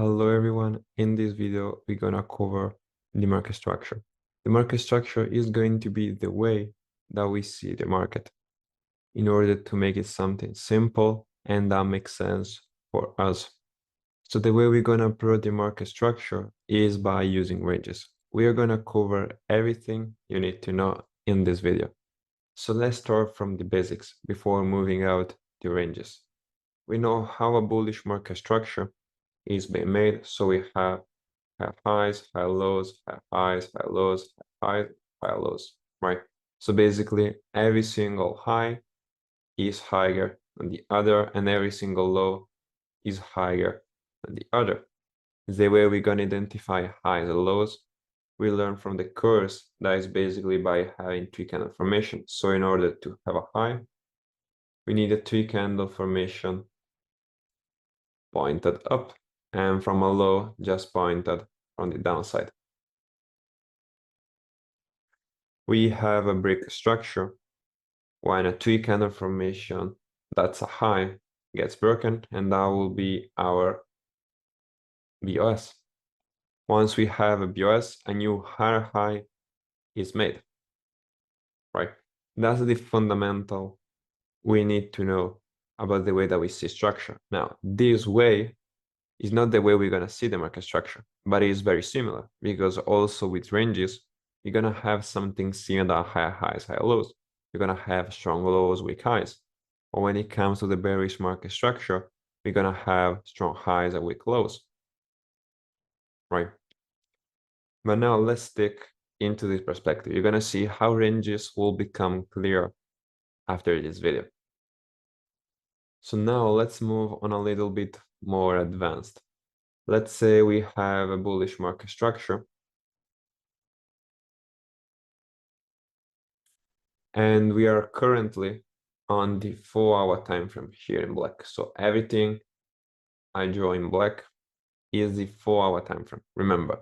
Hello everyone, in this video we're gonna cover the market structure. The market structure is going to be the way that we see the market in order to make it something simple and that makes sense for us. So the way we're gonna approach the market structure is by using ranges. We are gonna cover everything you need to know in this video. So let's start from the basics before moving out the ranges. We know how a bullish market structure is being made. So we have highs, high lows, high lows, high lows, right? So basically every single high is higher than the other and every single low is higher than the other. The way we're going to identify highs and lows, we learn from the curves that is basically by having three candle formation. So in order to have a high, we need a three candle formation pointed up and from a low just pointed on the downside. We have a brick structure when a three candle formation that's a high gets broken, and that will be our BOS. Once we have a BOS, a new higher high is made, right? That's the fundamental we need to know about the way that we see structure. Now, this way is not the way we're going to see the market structure, but it is very similar because also with ranges, you're going to have something similar, higher highs, higher lows. You're going to have strong lows, weak highs. Or when it comes to the bearish market structure, we're going to have strong highs and weak lows, right? But now let's stick into this perspective. You're going to see how ranges will become clear after this video. So now let's move on a little bit more advanced. Let's say we have a bullish market structure and we are currently on the 4-hour time frame here in black. So everything I draw in black is the 4-hour time frame. Remember,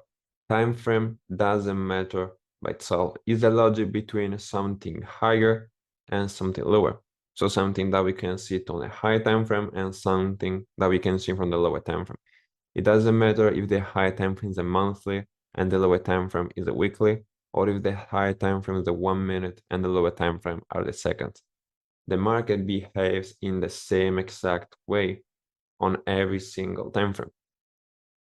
time frame doesn't matter by itself. It's the logic between something higher and something lower. So something that we can see on a high time frame and something that we can see from the lower time frame. It doesn't matter if the high time frame is a monthly and the lower time frame is a weekly, or if the high time frame is the 1 minute and the lower time frame are the seconds. The market behaves in the same exact way on every single time frame.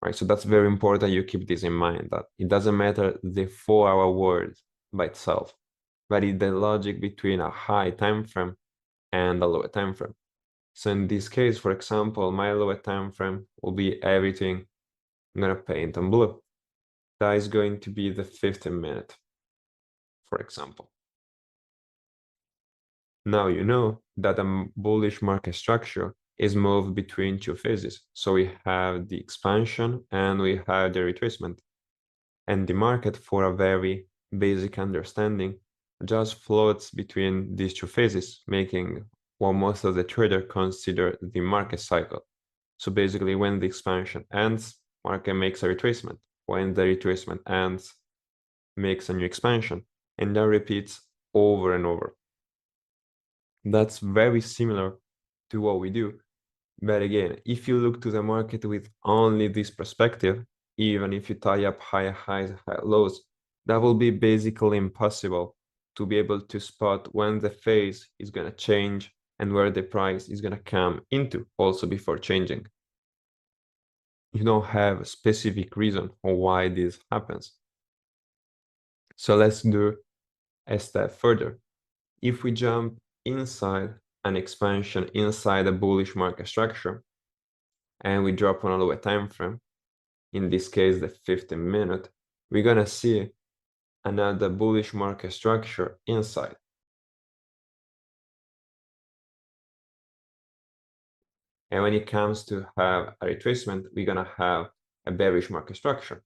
Right, so that's very important you keep this in mind, that it doesn't matter the 4-hour word by itself, but it's the logic between a high time frame and a lower time frame. So in this case, for example, my lower time frame will be everything I'm gonna paint on blue. That is going to be the 15 minute, for example. Now you know that a bullish market structure is moved between two phases. So we have the expansion and we have the retracement. And the market, for a very basic understanding, just floats between these two phases, making what most of the traders consider the market cycle. So basically, when the expansion ends, market makes a retracement. When the retracement ends, makes a new expansion, and that repeats over and over. That's very similar to what we do. But again, if you look to the market with only this perspective, even if you tie up higher highs, higher lows, that will be basically impossible to be able to spot when the phase is going to change and where the price is going to come into also before changing. You don't have a specific reason for why this happens. So let's do a step further. If we jump inside an expansion inside a bullish market structure and we drop on a lower time frame, in this case the 15 minute, we're gonna see another bullish market structure inside. And when it comes to have a retracement, we're gonna have a bearish market structure.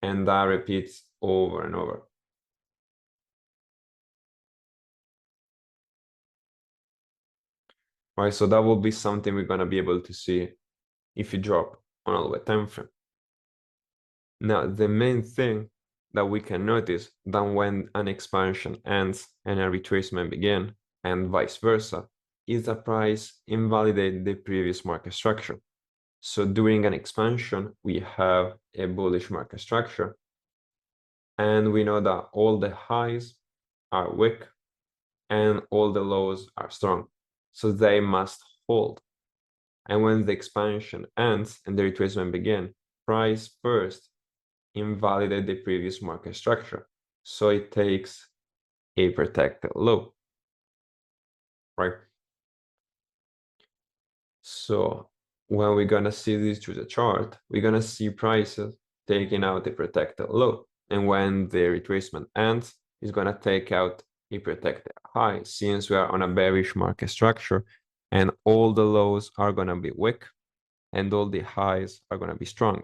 And that repeats over and over. Right, so that will be something we're gonna be able to see if you drop on a lower time frame. Now, the main thing that we can notice that when an expansion ends and a retracement begins, and vice versa, is the price invalidate the previous market structure. So during an expansion, we have a bullish market structure, and we know that all the highs are weak and all the lows are strong. So they must hold. And when the expansion ends and the retracement begins, price first invalidate the previous market structure. So it takes a protected low, right? So when we're gonna see this through the chart, we're gonna see prices taking out a protected low. And when the retracement ends, it's gonna take out a protected high, since we are on a bearish market structure and all the lows are gonna be weak and all the highs are gonna be strong.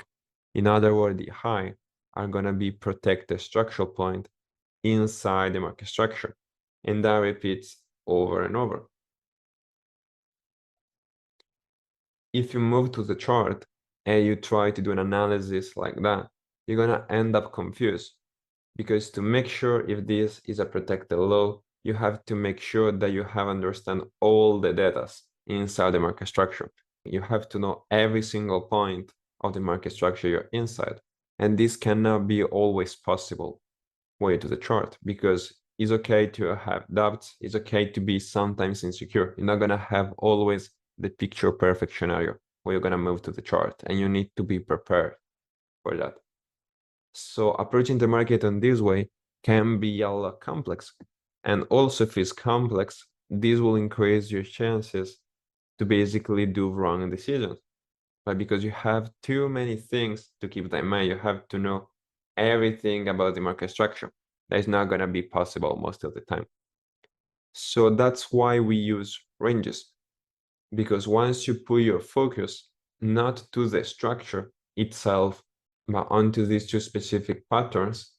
In other words, the high are gonna be protected structural point inside the market structure. And that repeats over and over. If you move to the chart and you try to do an analysis like that, you're gonna end up confused, because to make sure if this is a protected low, you have to make sure that you have understand all the data inside the market structure. You have to know every single point of the market structure you're inside. And this cannot be always possible way to the chart, because it's okay to have doubts. It's okay to be sometimes insecure. You're not gonna have always the picture perfect scenario where you're gonna move to the chart, and you need to be prepared for that. So approaching the market in this way can be a lot complex. And also if it's complex, this will increase your chances to basically do wrong decisions. But because you have too many things to keep in mind, you have to know everything about the market structure. That is not gonna be possible most of the time. So that's why we use ranges. Because once you put your focus not to the structure itself, but onto these two specific patterns,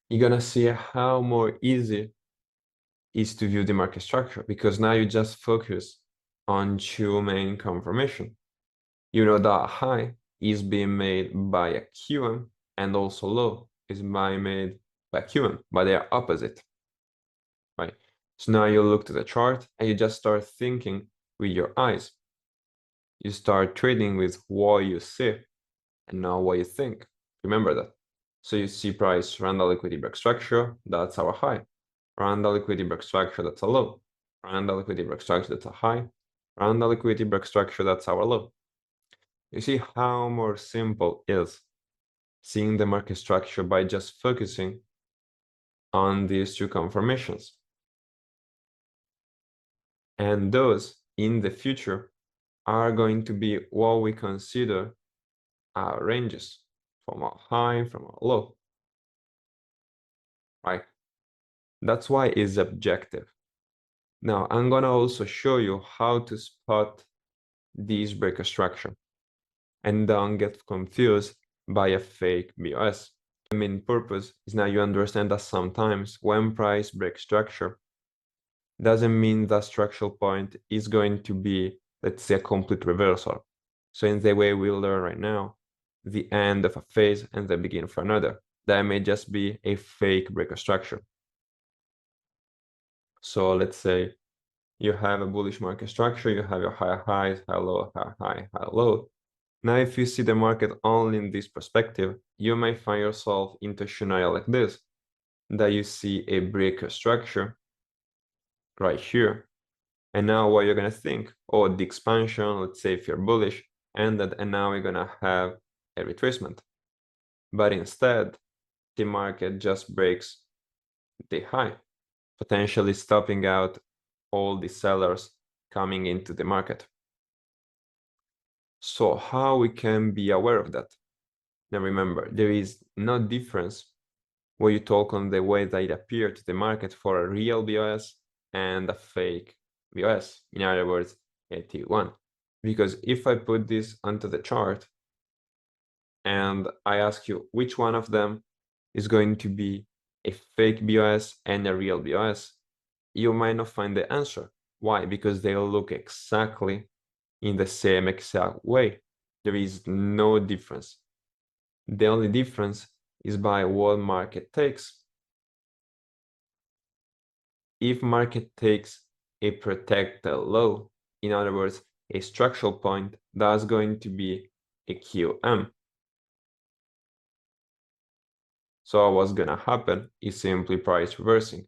you're gonna see how more easy is to view the market structure, because now you just focus on two main confirmation. You know that high is being made by a QM, and also low is being made by QM, but they are opposite, right? So now you look to the chart and you just start thinking with your eyes. You start trading with what you see and not what you think. Remember that. So you see price around the liquidity break structure, that's our high. Around the liquidity break structure, that's a low. Around the liquidity break structure, that's a high. Around the liquidity break structure, that's our low. You see how more simple is seeing the market structure by just focusing on these two confirmations. And those in the future are going to be what we consider our ranges, from a high, from a low, right? That's why it's objective. Now, I'm gonna also show you how to spot this breaker structure and don't get confused by a fake BOS. The main purpose is now you understand that sometimes when price breaks structure, doesn't mean that structural point is going to be, let's say, a complete reversal. So in the way we learn right now, the end of a phase and the beginning of another, that may just be a fake breaker structure. So let's say you have a bullish market structure, you have your high highs, high low, high high, high low. Now, if you see the market only in this perspective, you may find yourself into a scenario like this, that you see a breaker structure right here. And now what you're gonna think, oh, the expansion, let's say if you're bullish, ended, and now we're gonna have a retracement. But instead, the market just breaks the high, potentially stopping out all the sellers coming into the market. So how we can be aware of that? Now remember, there is no difference where you talk on the way that it appeared to the market for a real BOS and a fake BOS. In other words, a T1. Because if I put this onto the chart and I ask you which one of them is going to be a fake BOS and a real BOS, you might not find the answer. Why? Because they look exactly in the same exact way. There is no difference. The only difference is by what market takes. If market takes a protected low, in other words, a structural point that's going to be a QM. So what's gonna happen is simply price reversing.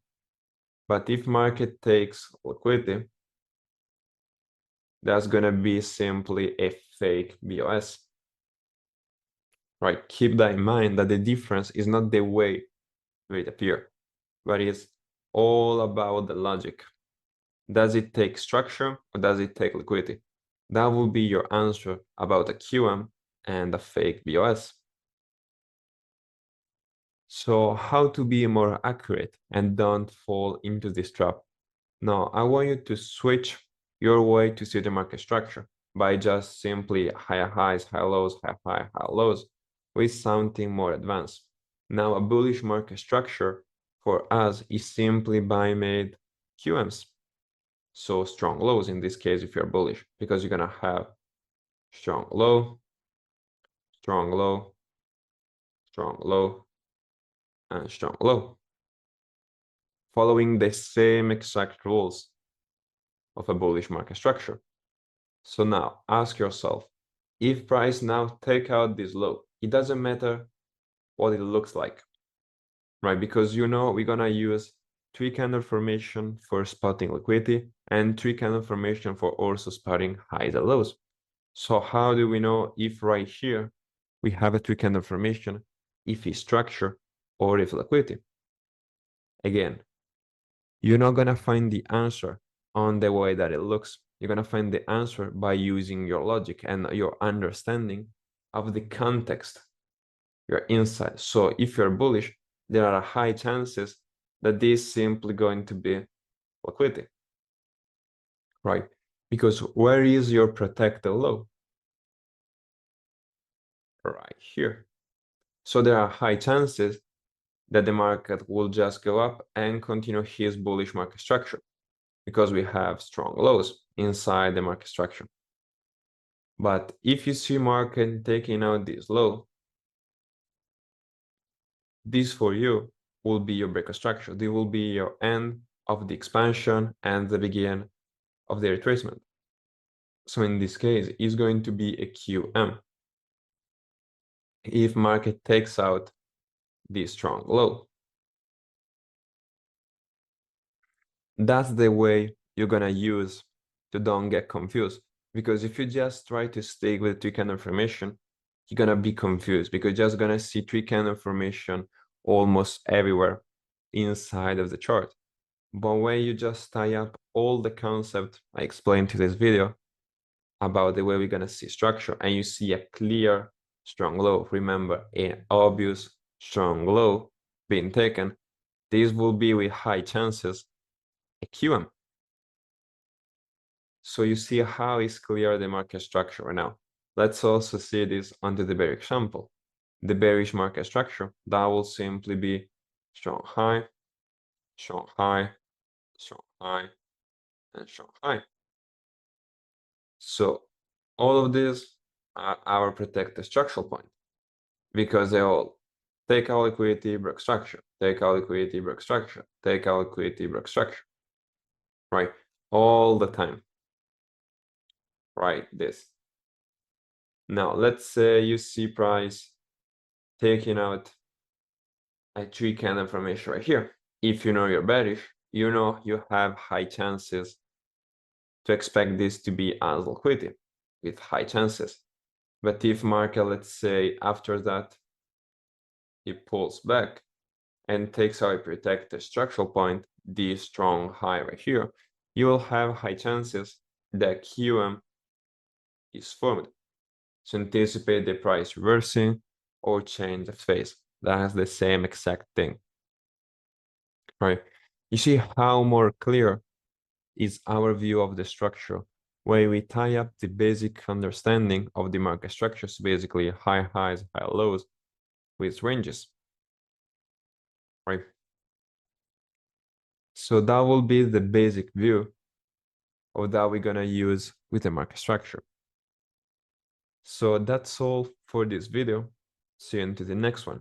But if market takes liquidity, that's gonna be simply a fake BOS. Right? Keep that in mind that the difference is not the way it appears, but it's all about the logic. Does it take structure or does it take liquidity? That will be your answer about a QM and a fake BOS. So how to be more accurate and don't fall into this trap? Now, I want you to switch your way to see the market structure by just simply high highs, high lows, high high, high lows with something more advanced. Now, a bullish market structure for us is simply by made QMs. So strong lows in this case if you're bullish, because you're gonna have strong low, strong low, strong low, and strong low, following the same exact rules of a bullish market structure. So now ask yourself, if price now take out this low, it doesn't matter what it looks like, right? Because you know we're gonna use three candle formation for spotting liquidity and three candle formation for also spotting highs and lows. So how do we know if right here we have a three candle formation, if it's structure or if liquidity? Again, you're not gonna find the answer on the way that it looks. You're gonna find the answer by using your logic and your understanding of the context, your insight. So if you're bullish, there are high chances that this is simply going to be liquidity, right? Because where is your protected low? Right here. So there are high chances that the market will just go up and continue his bullish market structure because we have strong lows inside the market structure. But if you see market taking out this low, this for you will be your breakout structure. This will be your end of the expansion and the beginning of the retracement. So in this case, it's going to be a QM. If market takes out this strong low, that's the way you're gonna use to don't get confused. Because if you just try to stick with three candle formation, you're gonna be confused because you're just gonna see three candle formation almost everywhere inside of the chart. But when you just tie up all the concept I explained to this video about the way we're gonna see structure and you see a clear strong low, remember an obvious strong low being taken, this will be with high chances a QM. So you see how is clear the market structure right now. Let's also see this under the bearish example. The bearish market structure, that will simply be strong high, strong high, strong high, and strong high. So all of these are our protected structural point because they all take out liquidity, break structure, take out liquidity, break structure, take out liquidity, break structure, right? All the time, right? This. Now, let's say you see price taking out a three candle formation right here. If you know you're bearish, you know you have high chances to expect this to be as liquidity with high chances. But if market, let's say after that, it pulls back and takes out a protected structural point, this strong high right here, you will have high chances that QM is formed. So anticipate the price reversing or change of phase. That's the same exact thing, right? You see how more clear is our view of the structure, where we tie up the basic understanding of the market structures, basically high highs, high lows, with ranges, right? So that will be the basic view of that we're gonna use with the market structure. So that's all for this video. See you into the next one.